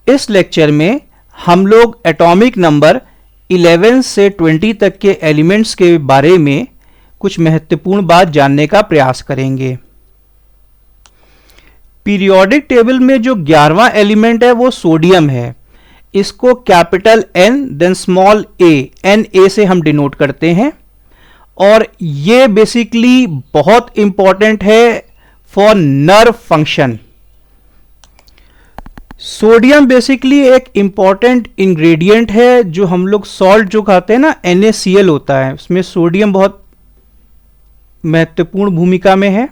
इस लेक्चर में हम लोग एटॉमिक नंबर 11 से 20 तक के एलिमेंट्स के बारे में कुछ महत्वपूर्ण बात जानने का प्रयास करेंगे। पीरियोडिक टेबल में जो 11वां एलिमेंट है वो सोडियम है। इसको capital N then small a Na से हम डिनोट करते हैं और ये बेसिकली बहुत इंपॉर्टेंट है for nerve function. Sodium basically एक इंपॉर्टेंट इंग्रेडिएंट है। जो हम लोग सॉल्ट जो खाते हैं ना NaCl होता है, उसमें सोडियम बहुत महत्वपूर्ण भूमिका में है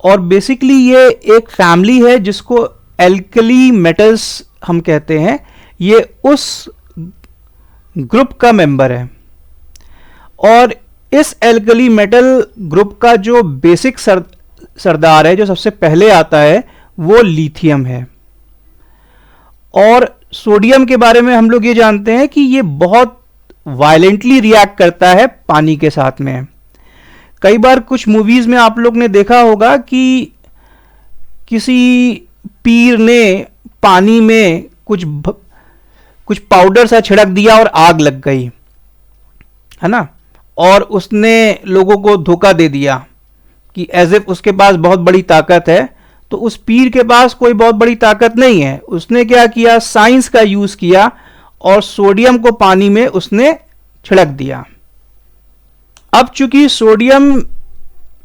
और बेसिकली ये एक फैमिली है जिसको एल्कली मेटल्स हम कहते हैं। ये उस ग्रुप का मेंबर है और इस एल्कली मेटल ग्रुप का जो बेसिक सरदार है, जो सबसे पहले आता है, वो लिथियम है। और सोडियम के बारे में हम लोग ये जानते हैं कि ये बहुत वायलेंटली रिएक्ट करता है पानी के साथ में। कई बार कुछ मूवीज में आप लोग ने देखा होगा कि किसी पीर ने पानी में कुछ पाउडर सा छिड़क दिया और आग लग गई, है ना, और उसने लोगों को धोखा दे दिया कि एज इफ उसके पास बहुत बड़ी ताकत है। तो उस पीर के पास कोई बहुत बड़ी ताकत नहीं है। उसने क्या किया, साइंस का यूज किया और सोडियम को पानी में उसने छिड़क दिया। अब चूंकि सोडियम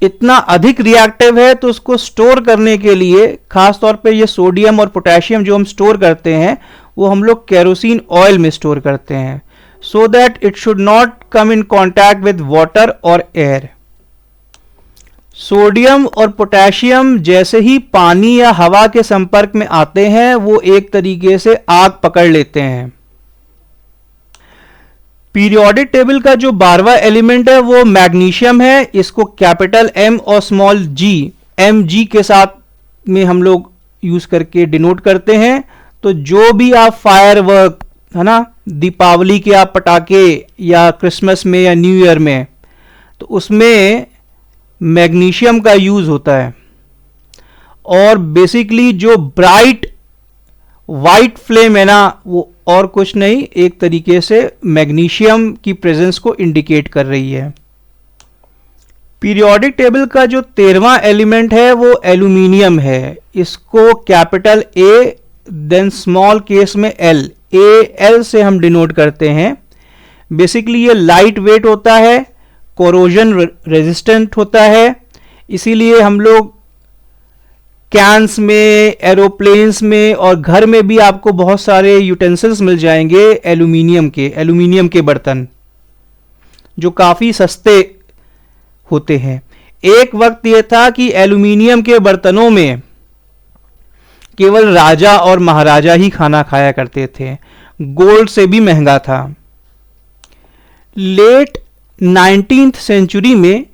इतना अधिक रिएक्टिव है तो उसको स्टोर करने के लिए, खास तौर पे ये सोडियम और पोटेशियम जो हम स्टोर करते हैं वो हम लोग केरोसिन ऑयल में स्टोर करते हैं, so that it should not come in contact with water और एयर। सोडियम और पोटेशियम जैसे ही पानी या हवा के संपर्क में आते हैं वो एक तरीके से आग पकड़ लेते हैं। पीरियोडिक टेबल का जो 12वां एलिमेंट है वो मैग्नीशियम है। इसको कैपिटल M और स्मॉल g Mg के साथ में हम लोग यूज करके डिनोट करते हैं। तो जो भी आप फायरवर्क, है ना, दीपावली के आप पटाखे या क्रिसमस में या न्यू ईयर में, तो उसमें मैग्नीशियम का यूज होता है। और बेसिकली जो ब्राइट वाइट फ्लेम है ना, वो और कुछ नहीं, एक तरीके से मैग्नीशियम की प्रेजेंस को इंडिकेट कर रही है। पीरियोडिक टेबल का जो 13वां एलिमेंट है वो एल्यूमिनियम है। इसको capital A then small case में Al से हम डिनोट करते हैं। बेसिकली ये लाइट वेट होता है, कोरोजन रेजिस्टेंट होता है, इसीलिए हम लोग कैंस में, एरोप्लेन्स में और घर में भी आपको बहुत सारे यूटेंसिल्स मिल जाएंगे एल्यूमिनियम के बर्तन, जो काफ़ी सस्ते होते हैं। एक वक्त यह था कि एल्यूमिनियम के बर्तनों में केवल राजा और महाराजा ही खाना खाया करते थे, गोल्ड से भी महंगा था। लेट 19th सेंचुरी में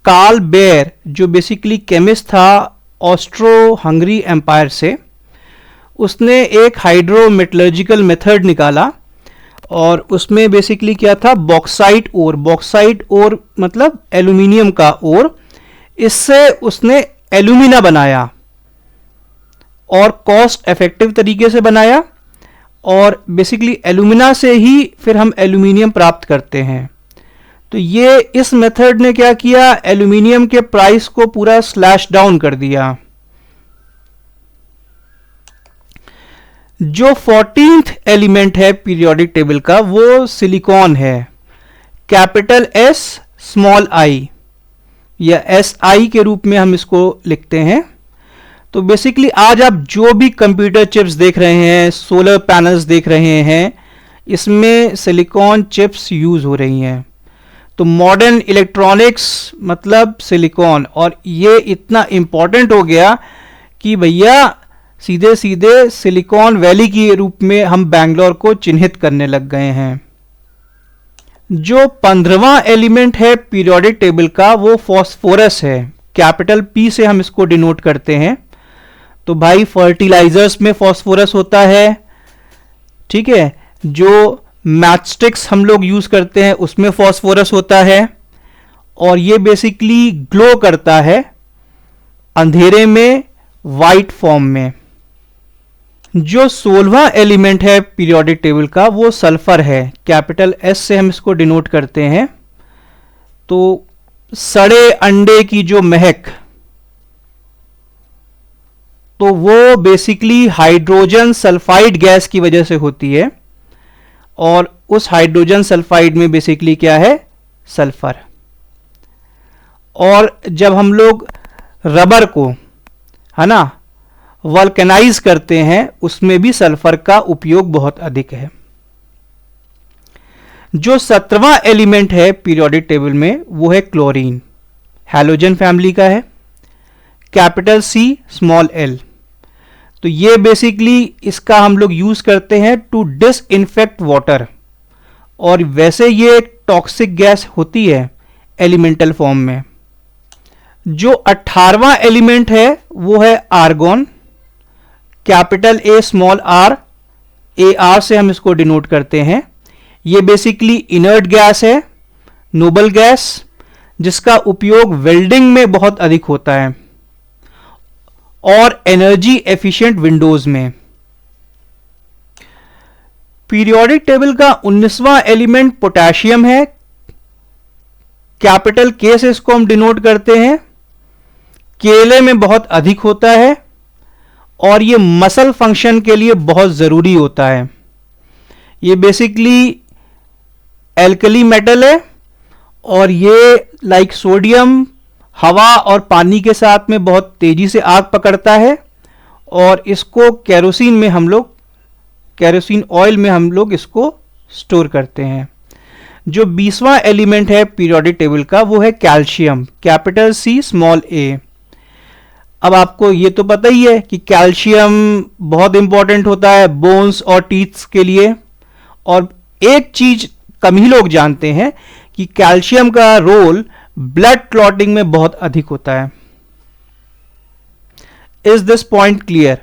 कार्ल बेयर, जो बेसिकली केमिस्ट था ऑस्ट्रो हंगरी एम्पायर से, उसने एक हाइड्रोमेटलर्जिकल मेथड निकाला और उसमें बेसिकली क्या था, बॉक्साइट ओर मतलब एल्यूमिनियम का ओर, इससे उसने एल्यूमिना बनाया और कॉस्ट इफेक्टिव तरीके से बनाया। और बेसिकली एल्यूमिना से ही फिर हम एल्यूमिनियम प्राप्त करते हैं। तो ये इस मेथड ने क्या किया, एल्यूमिनियम के प्राइस को पूरा स्लैश डाउन कर दिया। जो 14th एलिमेंट है पीरियोडिक टेबल का वो सिलिकॉन है। कैपिटल S स्मॉल i या Si के रूप में हम इसको लिखते हैं। तो बेसिकली आज आप जो भी कंप्यूटर चिप्स देख रहे हैं, सोलर पैनल्स देख रहे हैं, इसमें सिलिकॉन चिप्स यूज हो रही हैं। तो मॉडर्न इलेक्ट्रॉनिक्स मतलब सिलिकॉन, और ये इतना इंपॉर्टेंट हो गया कि भैया सीधे सीधे सिलिकॉन वैली के रूप में हम बैंगलोर को चिन्हित करने लग गए हैं। जो 15वां एलिमेंट है पीरियोडिक टेबल का वो फॉस्फोरस है। कैपिटल P से हम इसको डिनोट करते हैं। तो भाई फर्टिलाइजर्स में फॉस्फोरस होता है, ठीक है। जो मैचस्टिक्स हम लोग यूज करते हैं उसमें फॉस्फोरस होता है और ये बेसिकली ग्लो करता है अंधेरे में वाइट फॉर्म में। जो 16वां एलिमेंट है पीरियोडिक टेबल का वो सल्फर है, कैपिटल एस से हम इसको डिनोट करते हैं। तो सड़े अंडे की जो महक, तो वो बेसिकली हाइड्रोजन सल्फाइड गैस की वजह से होती है, और उस हाइड्रोजन सल्फाइड में बेसिकली क्या है, सल्फर। और जब हम लोग रबर को, है ना, वल्केनाइज करते हैं, उसमें भी सल्फर का उपयोग बहुत अधिक है। जो 17वां एलिमेंट है पीरियोडिक टेबल में वो है क्लोरीन, हैलोजन फैमिली का है, कैपिटल सी स्मॉल एल। तो ये बेसिकली इसका हम लोग यूज करते हैं टू डिसइंफेक्ट वाटर, और वैसे ये एक टॉक्सिक गैस होती है एलिमेंटल फॉर्म में। जो 18वां एलिमेंट है वो है argon, capital A small R, A R से हम इसको डिनोट करते हैं। ये बेसिकली इनर्ट गैस है, नोबल गैस, जिसका उपयोग वेल्डिंग में बहुत अधिक होता है और एनर्जी एफिशिएंट विंडोज में। पीरियोडिक टेबल का 19वां एलिमेंट पोटेशियम है, कैपिटल के से इसको हम डिनोट करते हैं। केले में बहुत अधिक होता है और ये मसल फंक्शन के लिए बहुत जरूरी होता है। ये बेसिकली एल्कली मेटल है और ये लाइक सोडियम हवा और पानी के साथ में बहुत तेजी से आग पकड़ता है, और इसको केरोसिन में हम लोग, केरोसिन ऑयल में हम लोग इसको स्टोर करते हैं। जो 20वां एलिमेंट है पीरियोडिक टेबल का वो है कैल्शियम, कैपिटल सी स्मॉल ए। अब आपको ये तो पता ही है कि कैल्शियम बहुत इंपॉर्टेंट होता है बोन्स और टीथ्स के लिए, और एक चीज कम ही लोग जानते हैं कि कैल्शियम का रोल ब्लड क्लॉटिंग में बहुत अधिक होता है। Is this point clear?